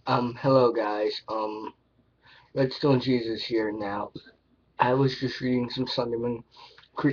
Hello guys. Redstone Jesus here now. I was just reading some Slenderman cre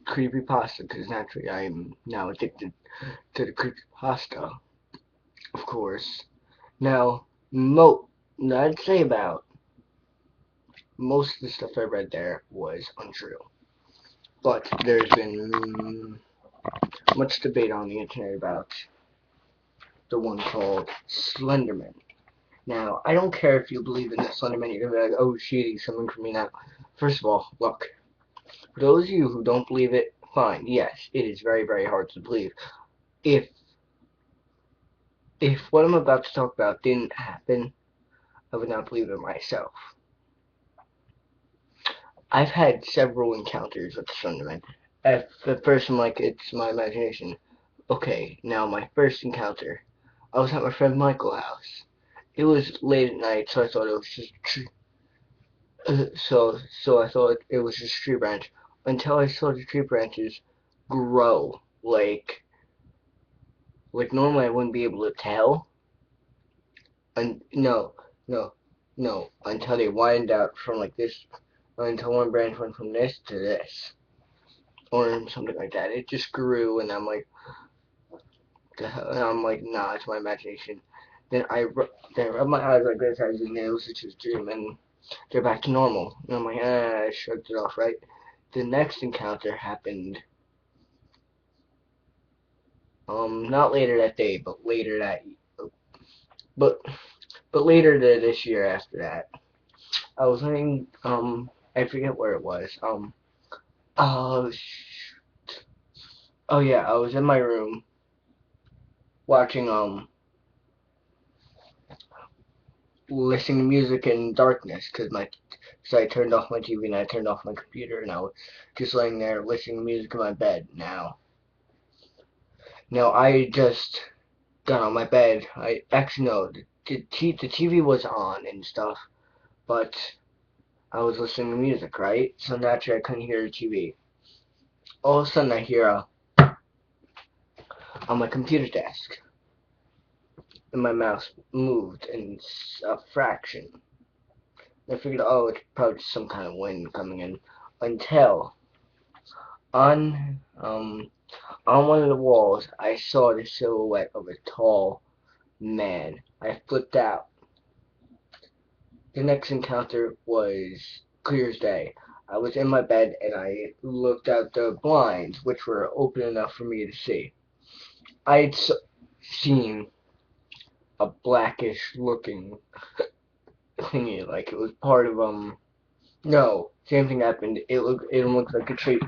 creepypasta because naturally I am now addicted to the creepypasta, of course. Now, I'd say about most of the stuff I read there was untrue, but there's been much debate on the internet about the one called Slenderman. Now, I don't care if you believe in the Slenderman. You're gonna be like, oh shit, he's coming for me now. First of all, look. For those of you who don't believe it, fine. Yes, it is very, very hard to believe. If if what I'm about to talk about didn't happen, I would not believe it myself. I've had several encounters with the Slenderman. At first, I'm like, it's my imagination. Okay, now my first encounter, I was at my friend Michael's house. It was late at night, so I thought it was just so I thought it was just a tree branch until I saw the tree branches grow like normally I wouldn't be able to tell. And no, no, until they widened out from like this, until one branch went from this to this, or something like that. It just grew, and I'm like, nah, it's my imagination. Then I rub my eyes like this, as in it was just a dream, and they're back to normal. And I'm like, I shrugged it off, right? The next encounter happened, not later that day, but but later this year after that. I was laying, I forget where it was. Oh, oh yeah, I was in my room watching, listening to music in darkness, so I turned off my TV and I turned off my computer and I was just laying there listening to music in my bed. Now I just got on my bed. I actually no, the TV was on and stuff, but I was listening to music, right? So naturally I couldn't hear the TV. All of a sudden I hear on my computer desk. And my mouse moved in a fraction. I figured, oh, it's probably just some kind of wind coming in. Until on on one of the walls, I saw the silhouette of a tall man. I flipped out. The next encounter was clear as day. I was in my bed and I looked out the blinds, which were open enough for me to see. I had seen a blackish looking thingy, like it was part of no, same thing happened. It looked like a tree,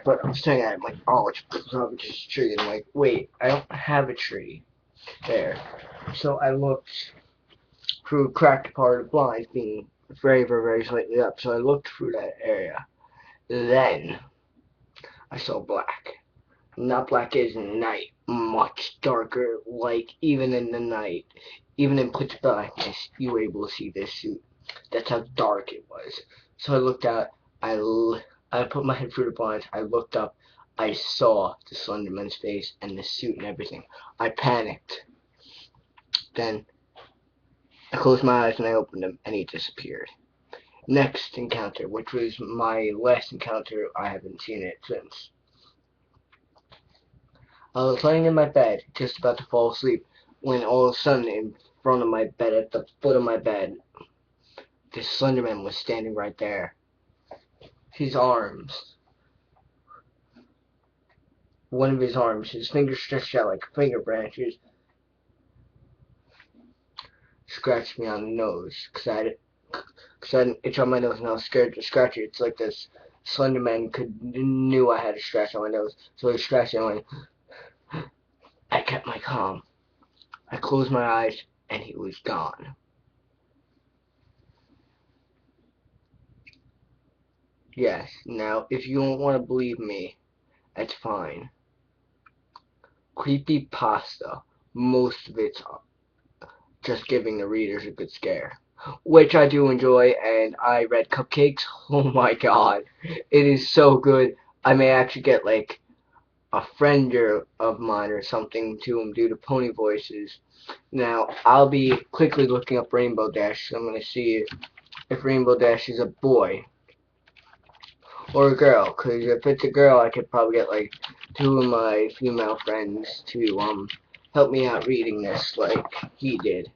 but I'm staring at it, I'm like, oh, it's probably just a tree. And I'm like, wait, I don't have a tree there. So I looked through a cracked part of the blinds, being very, very, very slightly up. So I looked through that area. Then I saw black. Not black as in night, much darker. Like even in the night, even in pitch blackness, you were able to see this suit. That's how dark it was. So I looked out. I put my head through the blinds. I looked up. I saw the Slenderman's face and the suit and everything. I panicked. Then I closed my eyes and I opened them, and he disappeared. Next encounter, which was my last encounter, I haven't seen it since. I was laying in my bed, just about to fall asleep, when all of a sudden, in front of my bed, at the foot of my bed, this Slenderman was standing right there. His arms, one of his arms, his fingers stretched out like finger branches, scratched me on the nose, cause I had an itch on my nose and I was scared to scratch it. It's like this Slenderman knew I had a scratch on my nose, so he scratched it and went. I kept my calm. I closed my eyes and he was gone. Yes, now if you don't want to believe me, that's fine. Creepy pasta, most of it's just giving the readers a good scare. Which I do enjoy, and I read Cupcakes. Oh my god. It is so good. I may actually get like a friend of mine or something to him due to pony voices. Now, I'll be quickly looking up Rainbow Dash. So I'm going to see if Rainbow Dash is a boy or a girl. Because if it's a girl, I could probably get like two of my female friends to help me out reading this like he did.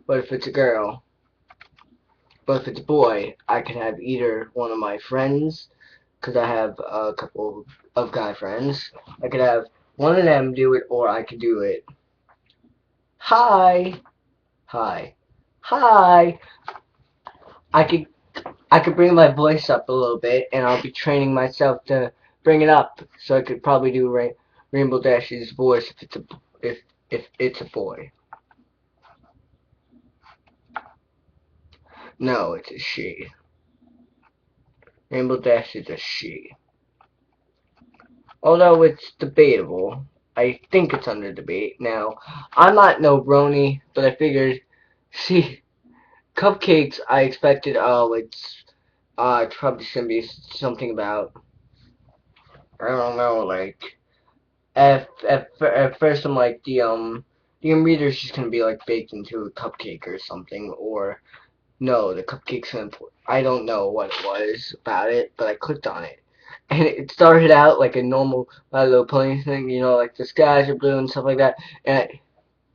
But if it's a girl, but if it's a boy, I could have either one of my friends, because I have a couple of guy friends. I could have one of them do it, or I could do it. Hi, hi, hi. I could I could bring my voice up a little bit, and I'll be training myself to bring it up. So I could probably do Rainbow Dash's voice if it's a boy. No, it's a she. Rainbow Dash is a she. Although it's debatable. I think it's under debate. Now, I'm not no brony, but I figured, see, cupcakes, I expected, oh, it's probably gonna be something about, I don't know, like, at first I'm like, the reader's just gonna be, like, baked into a cupcake or something, or, no, the cupcake's gonna, I don't know what it was about it, but I clicked on it. And it started out like a normal My Little Pony thing, like the skies are blue and stuff like that. And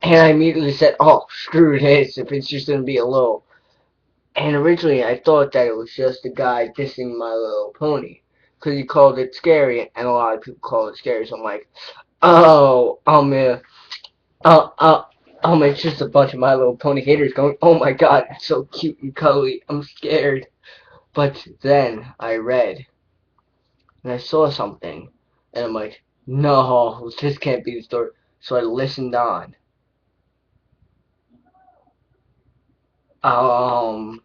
I immediately said, oh, screw this, if it's just going to be a little. And originally I thought that it was just a guy dissing My Little Pony. Because he called it scary, and a lot of people call it scary. So I'm like, oh, it's just a bunch of My Little Pony haters going, oh my god, it's so cute and cuddly, I'm scared. But then I read and I saw something, and I'm like, no, this can't be the story. So I listened on. Um,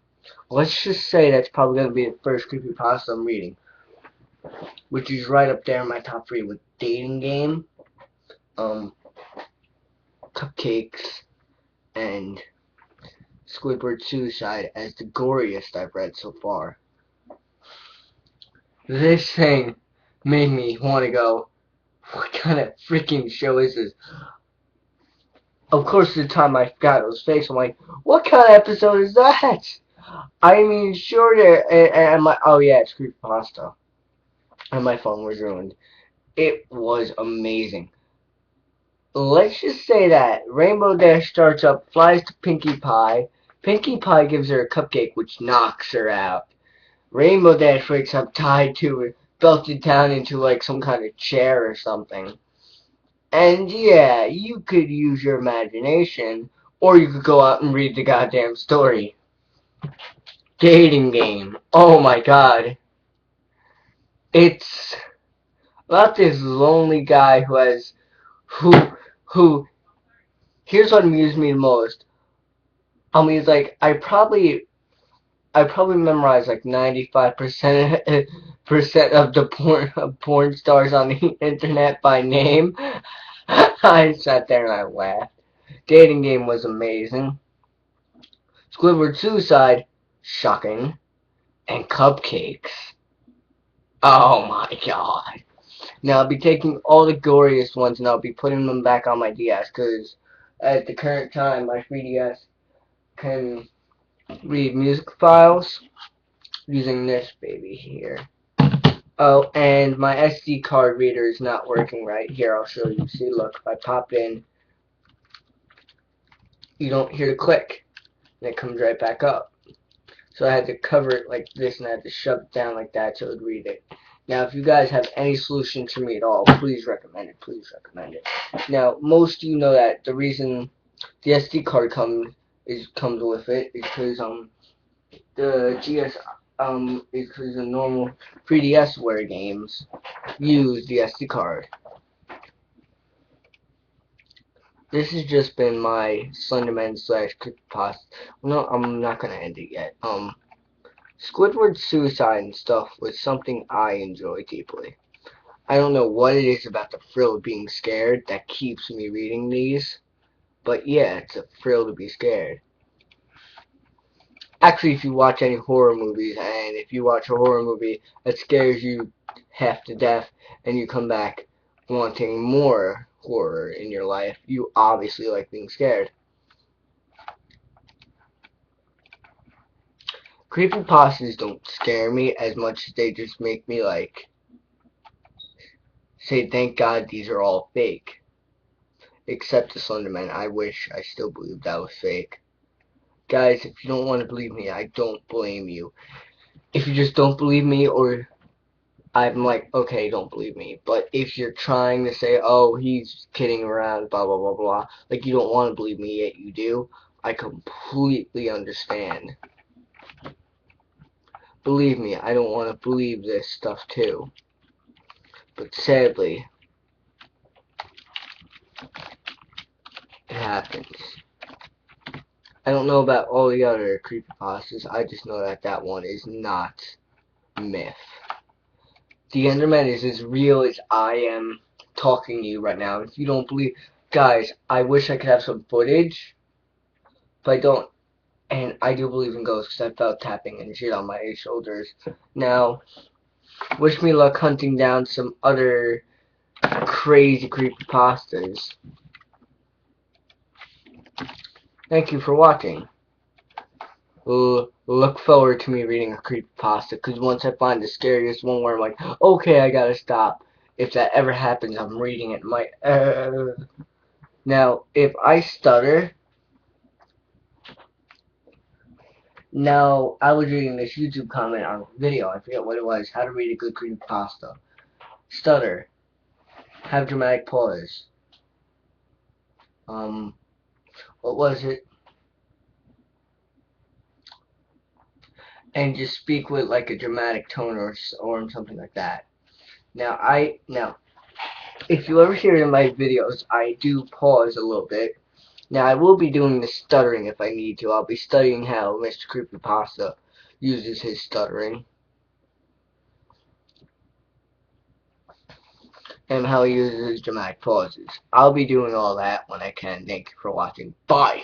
let's just say that's probably gonna be the first creepypasta I'm reading, which is right up there in my top three with Dating Game, um, Cupcakes, and Squidward Suicide as the goriest I've read so far. This thing made me want to go, what kind of freaking show is this? Of course, the time I forgot it was fake, I'm like, what kind of episode is that? I mean, sure, and my, oh yeah, it's creepypasta. And my phone was ruined. It was amazing. Let's just say that Rainbow Dash starts up, flies to Pinkie Pie. Pinkie Pie gives her a cupcake, which knocks her out. Rainbow Dash wakes up tied to her, belted down into like some kind of chair or something. And yeah, you could use your imagination, or you could go out and read the goddamn story. Dating Game. Oh my god. It's about this lonely guy who who here's what amused me the most. He's like, I probably memorized like 95% percent of the porn stars on the internet by name. I sat there and I laughed. Dating Game was amazing. Squidward Suicide, shocking. And Cupcakes. Oh my god. Now I'll be taking all the goriest ones and I'll be putting them back on my DS because at the current time my 3DS can read music files using this baby here. Oh, and my SD card reader is not working right. Here, I'll show you. See, look, if I pop in, you don't hear the click, and it comes right back up. So I had to cover it like this, and I had to shove it down like that so it would read it. Now, if you guys have any solutions for me at all, please recommend it. Please recommend it. Now, most of you know that the reason the SD card comes with it is because the GS is because the normal 3DS-ware games use the SD card. This has just been my Slenderman / creepypasta. No, I'm not gonna end it yet. Squidward Suicide and stuff was something I enjoy deeply. I don't know what it is about the thrill of being scared that keeps me reading these, but yeah, it's a thrill to be scared. Actually, if you watch any horror movies, and if you watch a horror movie that scares you half to death and you come back wanting more horror in your life, you obviously like being scared. Creepypastas don't scare me as much as they just make me like say thank God these are all fake. Except the Slenderman. I wish I still believed that was fake. Guys, if you don't want to believe me, I don't blame you. If you just don't believe me, or I'm like, okay, don't believe me. But if you're trying to say, oh, he's kidding around, blah, blah, blah, blah, like you don't want to believe me, yet you do, I completely understand. Believe me, I don't want to believe this stuff too. But sadly, it happens. I don't know about all the other creepypastas, I just know that that one is not myth. The Enderman is as real as I am talking to you right now. If you don't believe, guys, I wish I could have some footage, but I don't. And I do believe in ghosts because I felt tapping and shit on my shoulders. Now, wish me luck hunting down some other crazy creepypastas. Thank you for watching. Look forward to me reading a creepypasta, because once I find the scariest one where I'm like, okay, I gotta stop. If that ever happens, I'm reading it. Now, if I stutter, now I was reading this YouTube comment on a video. I forget what it was. How to read a good creepypasta. Stutter. Have dramatic pause. What was it? And just speak with like a dramatic tone or something like that. Now if you ever hear in my videos, I do pause a little bit. Now I will be doing the stuttering if I need to. I'll be studying how Mr. Creepypasta uses his stuttering and how he uses his dramatic pauses. I'll be doing all that when I can. Thank you for watching. Bye.